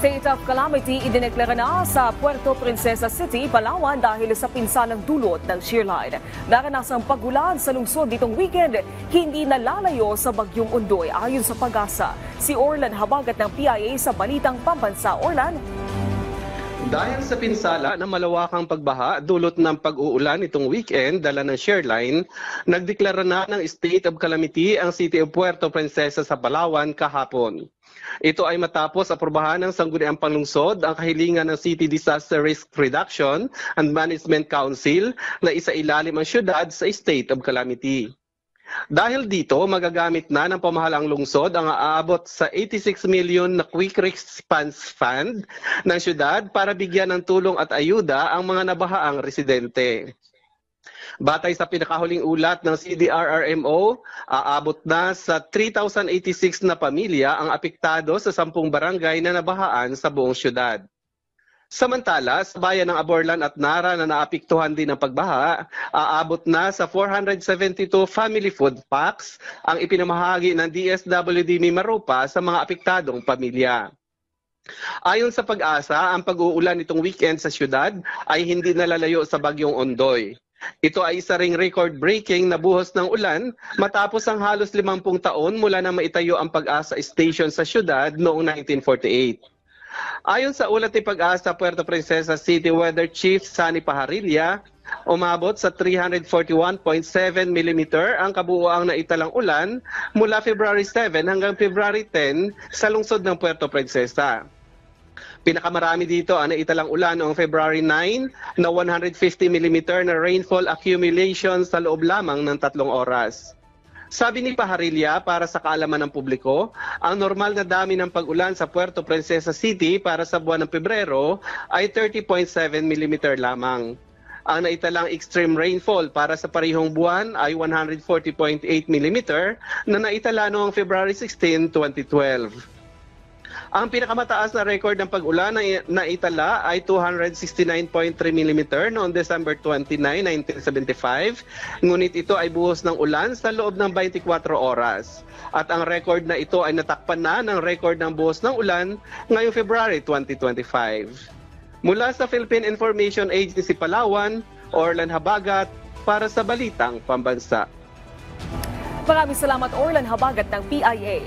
State of calamity idineklara na sa Puerto Princesa City, Palawan dahil sa pinsalang dulot ng shearline. Naranasang pagulan sa lungsod ditong weekend, hindi nalalayo sa bagyong Ondoy ayon sa Pag-asa. Si Orlan Habagat ng PIA sa Balitang Pambansa. Orlan. Dahil sa pinsala ng malawakang pagbaha dulot ng pag-uulan itong weekend dala ng shearline, nagdeklara na ng state of calamity ang City of Puerto Princesa sa Palawan kahapon. Ito ay matapos aprobahan ng Sangguniang Panlungsod ang kahilingan ng City Disaster Risk Reduction and Management Council na isailalim ang syudad sa state of calamity. Dahil dito, magagamit na ng pamahalaang lungsod ang aabot sa 86 million na Quick Response Fund ng syudad para bigyan ng tulong at ayuda ang mga nabahaang residente. Batay sa pinakahuling ulat ng CDRRMO, aabot na sa 3,086 na pamilya ang apektado sa 10 barangay na nabahaan sa buong syudad. Samantala, sa bayan ng Aborlan at Nara na naapektuhan din ng pagbaha, aabot na sa 472 family food packs ang ipinamahagi ng DSWD Mimaropa sa mga apektadong pamilya. Ayon sa Pag-asa, ang pag-uulan nitong weekend sa syudad ay hindi nalalayo sa bagyong Ondoy. Ito ay isa ring record-breaking na buhos ng ulan matapos ang halos 50 taon mula na maitayo ang Pag-asa Station sa syudad noong 1948. Ayon sa ulat ni Pag-asa, Puerto Princesa City Weather Chief Sunny Pajarilla, umabot sa 341.7 mm ang kabuuang naitalang ulan mula February 7 hanggang February 10 sa lungsod ng Puerto Princesa. Pinakamarami dito ang naitalang ulan noong February 9 na 150 mm na rainfall accumulation sa loob lamang ng 3 oras. Sabi ni Pajarilla, para sa kaalaman ng publiko, ang normal na dami ng pag-ulan sa Puerto Princesa City para sa buwan ng Pebrero ay 30.7 mm lamang. Ang naitalang extreme rainfall para sa parehong buwan ay 140.8 mm na naitala noong February 16, 2012. Ang pinakamataas na record ng pag-ulan na naitala ay 269.3 mm noong December 29, 1975. Ngunit ito ay buhos ng ulan sa loob ng 24 oras. At ang record na ito ay natakpan na ng record ng buhos ng ulan ngayong February 2025. Mula sa Philippine Information Agency Palawan, Orlan Habagat para sa Balitang Pambansa. Maraming salamat, Orlan Habagat ng PIA.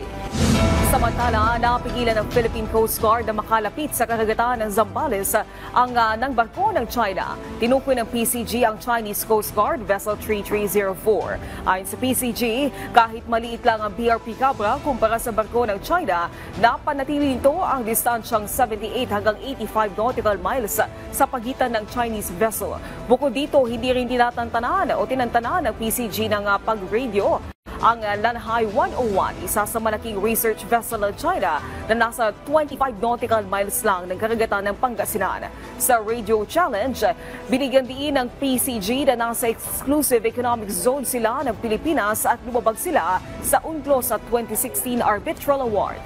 Samantala, napigilan ng Philippine Coast Guard na makalapit sa karagatan ng Zambales ng barko ng China. Tinukoy ng PCG ang Chinese Coast Guard Vessel 3304. Ayon sa PCG, kahit maliit lang ang BRP Cabra kumpara sa barko ng China, napanatili nito ang distansyang 78 hanggang 85 nautical miles sa pagitan ng Chinese vessel. Bukod dito, hindi rin tinantanan ng PCG ng pag-radio ang Lanhai 101, isa sa malaking research vessel ng China na nasa 25 nautical miles lang ng karagatan ng Pangasinan. Sa radio challenge, binigyan diin ng PCG na nasa exclusive economic zone sila ng Pilipinas at lumabag sila sa UNCLOS at 2016 Arbitral Award.